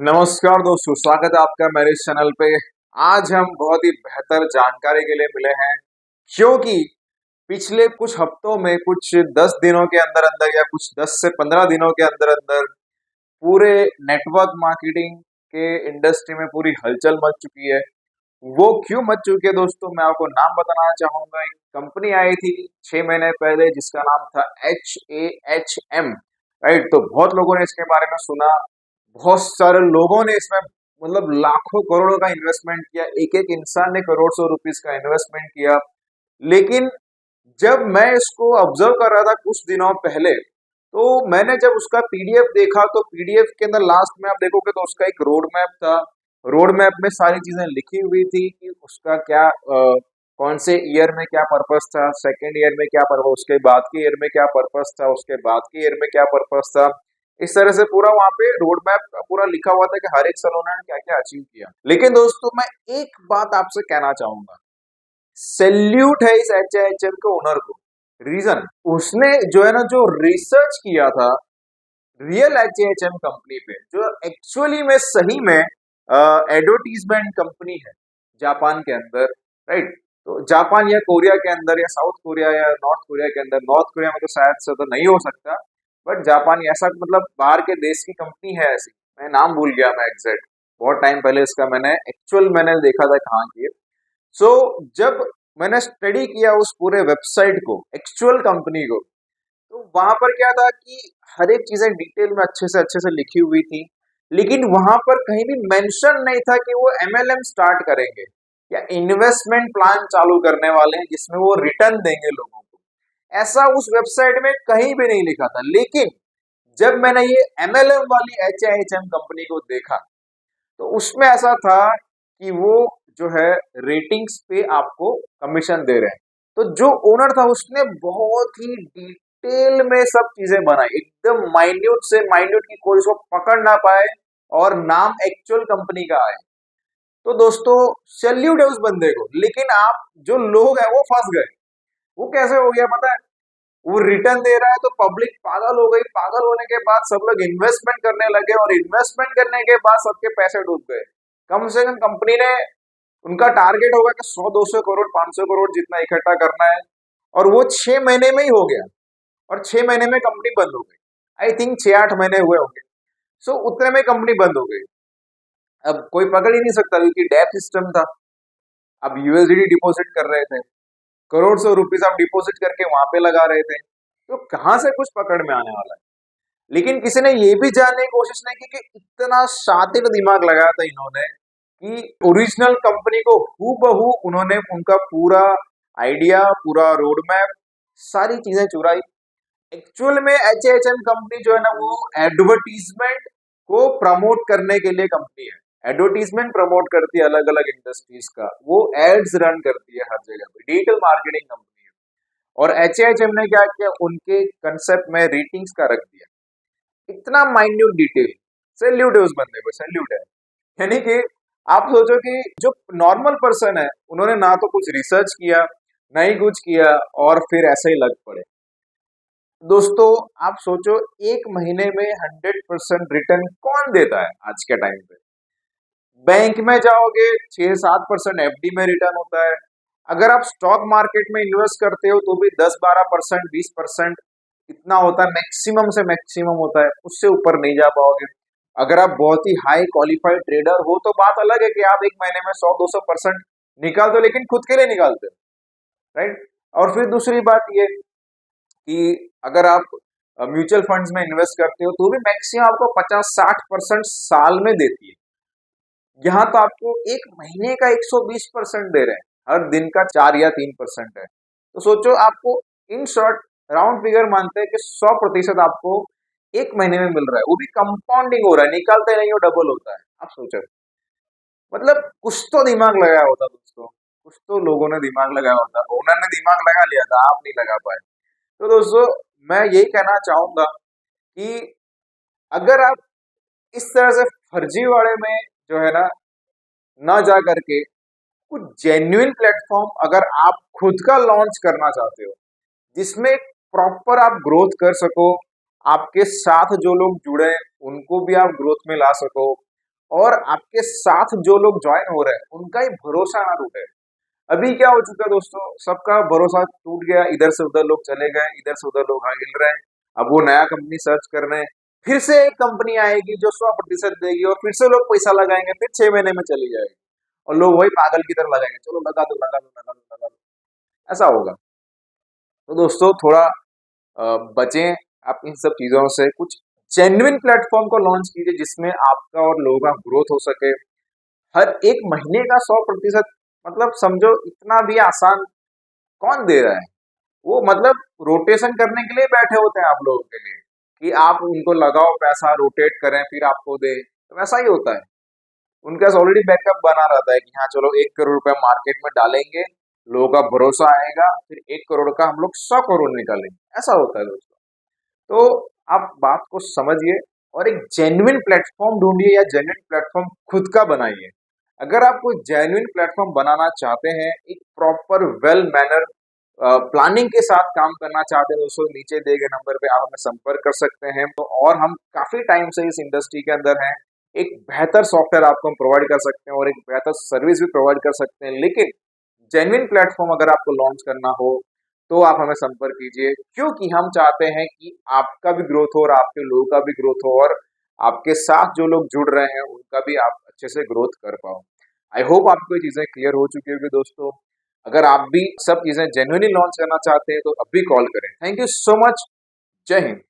नमस्कार दोस्तों, स्वागत है आपका मेरे इस चैनल पे। आज हम बहुत ही बेहतर जानकारी के लिए मिले हैं, क्योंकि पिछले कुछ हफ्तों में, कुछ 10 दिनों के अंदर अंदर या कुछ 10 से 15 दिनों के अंदर अंदर पूरे नेटवर्क मार्केटिंग के इंडस्ट्री में पूरी हलचल मच चुकी है। वो क्यों मच चुकी है दोस्तों, मैं आपको नाम बताना चाहूंगा। एक कंपनी आई थी 6 महीने पहले जिसका नाम था HAHM। राइट, तो बहुत लोगों ने इसके बारे में सुना। बहुत सारे लोगों ने इसमें मतलब लाखों करोड़ों का इन्वेस्टमेंट किया, एक एक इंसान ने करोड़ सौ रुपीस का इन्वेस्टमेंट किया। लेकिन जब मैं इसको ऑब्जर्व कर रहा था कुछ दिनों पहले, तो मैंने जब उसका पीडीएफ देखा, तो पीडीएफ के अंदर लास्ट में आप देखोगे तो उसका एक रोड मैप था। रोड मैप में सारी चीजें लिखी हुई थी कि उसका क्या कौन से ईयर में क्या पर्पस था, सेकेंड ईयर में क्या पर्पस, उसके बाद के ईयर में क्या पर्पस था, उसके बाद के ईयर में क्या पर्पस था। इस तरह से पूरा वहां पे रोड मैप पूरा लिखा हुआ था कि हर एक साल उन्होंने क्या क्या अचीव किया। लेकिन दोस्तों, मैं एक बात आपसे कहना चाहूंगा, सैल्यूट है इस HAHM के ओनर को। रीजन, उसने जो है ना, जो रिसर्च किया था रियल HAHM कंपनी पे, जो एक्चुअली में सही में एडवर्टीजमेंट कंपनी है जापान के अंदर। राइट, तो जापान या कोरिया के अंदर या साउथ कोरिया या नॉर्थ कोरिया के अंदर, नॉर्थ कोरिया में तो शायद से तो नहीं हो सकता, बट जापान ऐसा मतलब बाहर के देश की कंपनी है ऐसी। मैं नाम भूल गया, मैं एग्जैक्ट बहुत टाइम पहले इसका मैंने देखा था कहाँ की है। सो जब मैंने स्टडी किया उस पूरे वेबसाइट को, एक्चुअल कंपनी को, तो वहां पर क्या था कि हर एक चीजें डिटेल में अच्छे से लिखी हुई थी। लेकिन वहां पर कहीं भी मेंशन नहीं था कि वो MLM स्टार्ट करेंगे या इन्वेस्टमेंट प्लान चालू करने वाले हैं जिसमें वो रिटर्न देंगे लोगों को। ऐसा उस वेबसाइट में कहीं भी नहीं लिखा था। लेकिन जब मैंने ये MLM वाली HIHM कंपनी को देखा, तो उसमें ऐसा था कि वो जो है रेटिंग्स पे आपको कमीशन दे रहे हैं। तो जो ओनर था उसने बहुत ही डिटेल में सब चीजें बनाई, एकदम माइन्यूट से माइन्यूट की कोई उसको पकड़ ना पाए और नाम एक्चुअल कंपनी का आए। तो दोस्तों, सैल्यूट है उस बंदे को। लेकिन आप जो लोग हैं वो फंस गए। वो कैसे हो गया पता है? वो रिटर्न दे रहा है तो पब्लिक पागल हो गई। पागल होने के बाद सब लोग इन्वेस्टमेंट करने लगे और इन्वेस्टमेंट करने के बाद सबके पैसे डूब गए। कम से कम कंपनी ने, उनका टारगेट होगा कि 100-200 करोड़ 500 करोड़ जितना इकट्ठा करना है, और वो 6 महीने में ही हो गया। और 6 महीने में कंपनी बंद हो गई। आई थिंक 6-8 महीने हुए होंगे। सो उतने में कंपनी बंद हो गई। अब कोई पकड़ ही नहीं सकता क्योंकि डैप सिस्टम था। अब USDT डिपॉजिट कर रहे थे, करोड़ सौ रुपीज आप डिपॉजिट करके वहां पे लगा रहे थे, तो कहां से कुछ पकड़ में आने वाला है। लेकिन किसी ने ये भी जानने की कोशिश नहीं की कि इतना शातिर दिमाग लगाया था इन्होंने कि ओरिजिनल कंपनी को हूबहू उन्होंने उनका पूरा आइडिया, पूरा रोड मैप, सारी चीजें चुराई। एक्चुअल में HAHM कंपनी जो है ना, वो एडवर्टीजमेंट को प्रमोट करने के लिए कंपनी है। एडवर्टीजमेंट प्रमोट करती है अलग अलग इंडस्ट्रीज का, वो एड्स रन करती है हर जगह पे, डिजिटल मार्केटिंग कंपनी है। और HAHM ने क्या किया, उनके कंसेप्ट में रेटिंग्स का रख दिया, इतना माइन्यूट डिटेल। सैल्यूट है उस बंदे को, सैल्यूट है। यानी कि आप सोचो कि जो नॉर्मल पर्सन है, उन्होंने ना तो कुछ रिसर्च किया, ना ही कुछ किया, और फिर ऐसे ही लग पड़े। दोस्तों, आप सोचो, एक महीने में 100% रिटर्न कौन देता है आज के टाइम पे? बैंक में जाओगे 6-7% FD में रिटर्न होता है। अगर आप स्टॉक मार्केट में इन्वेस्ट करते हो तो भी 10-12%, 20% इतना होता है, मैक्सिमम से मैक्सिमम होता है, उससे ऊपर नहीं जा पाओगे। अगर आप बहुत ही हाई क्वालिफाइड ट्रेडर हो तो बात अलग है कि आप एक महीने में 100-200% निकाल दो, लेकिन खुद के लिए निकालते हो। राइट। और फिर दूसरी बात ये कि अगर आप म्यूचुअल फंड्स में इन्वेस्ट करते हो तो भी मैक्सिमम आपको 50-60% साल में देती है। यहाँ तो आपको एक महीने का 120% दे रहे हैं, हर दिन का 4 या 3% है। तो सोचो, आपको इन शॉर्ट राउंड फिगर मानते हैं कि 100% आपको एक महीने में मिल रहा है, वो भी कंपाउंडिंग हो रहा है, निकालते नहीं हो, डबल होता है। आप सोचो, मतलब कुछ तो दिमाग लगाया होता दोस्तों, कुछ तो लोगों ने दिमाग लगाया होता। ओनर ने दिमाग लगा लिया था, आप नहीं लगा पाए। तो दोस्तों, मैं यही कहना चाहूंगा कि अगर आप इस तरह से फर्जीवाड़े में जो है ना जा करके कुछ जेन्युइन प्लेटफॉर्म अगर आप खुद का लॉन्च करना चाहते हो, जिसमें प्रॉपर आप ग्रोथ कर सको, आपके साथ जो लोग जुड़े उनको भी आप ग्रोथ में ला सको, और आपके साथ जो लोग ज्वाइन हो रहे हैं उनका ही भरोसा ना टूटे। अभी क्या हो चुका है दोस्तों, सबका भरोसा टूट गया, इधर से उधर लोग चले गए, इधर से उधर लोग हिल रहे हैं। अब वो नया कंपनी सर्च कर रहे हैं, फिर से एक कंपनी आएगी जो 100% देगी और फिर से लोग पैसा लगाएंगे, फिर 6 महीने में चली जाएगी और लोग वही पागल की तरह लगाएंगे, चलो लगा दो लगा दो लगा दो लगा दो, ऐसा होगा। तो दोस्तों थोड़ा बचें आप इन सब चीजों से, कुछ जेन्युइन प्लेटफॉर्म को लॉन्च कीजिए जिसमें आपका और लोगों का ग्रोथ हो सके। हर एक महीने का 100%, मतलब समझो इतना भी आसान कौन दे रहा है। वो मतलब रोटेशन करने के लिए बैठे होते हैं आप लोगों के लिए, कि आप उनको लगाओ पैसा, रोटेट करें फिर आपको दे, तो वैसा ही होता है। उनके पास ऑलरेडी बैकअप बना रहता है कि हाँ चलो 1 करोड़ रुपए मार्केट में डालेंगे, लोगों का भरोसा आएगा, फिर 1 करोड़ का हम लोग 100 करोड़ निकालेंगे, ऐसा होता है दोस्तों। तो आप बात को समझिए और एक जेन्युइन प्लेटफॉर्म ढूंढिए या जेन्युइन प्लेटफॉर्म खुद का बनाइए। अगर आप कोई जेन्युइन प्लेटफॉर्म बनाना चाहते हैं, एक प्रॉपर वेल मैनर प्लानिंग के साथ काम करना चाहते हैं दोस्तों, नीचे दिए गए नंबर पे आप हमें संपर्क कर सकते हैं। तो और हम काफी टाइम से इस इंडस्ट्री के अंदर हैं, एक बेहतर सॉफ्टवेयर आपको हम प्रोवाइड कर सकते हैं और एक बेहतर सर्विस भी प्रोवाइड कर सकते हैं। लेकिन जेन्युइन प्लेटफॉर्म अगर आपको लॉन्च करना हो तो आप हमें संपर्क कीजिए, क्योंकि हम चाहते हैं कि आपका भी ग्रोथ हो और आपके लोगों का भी ग्रोथ हो और आपके साथ जो लोग जुड़ रहे हैं उनका भी आप अच्छे से ग्रोथ कर पाओ। आई होप आपको ये चीजें क्लियर हो चुकी होगी दोस्तों। अगर आप भी सब चीजें जेन्युइनली लॉन्च करना चाहते हैं तो अब भी कॉल करें। Thank you so much. जय हिंद।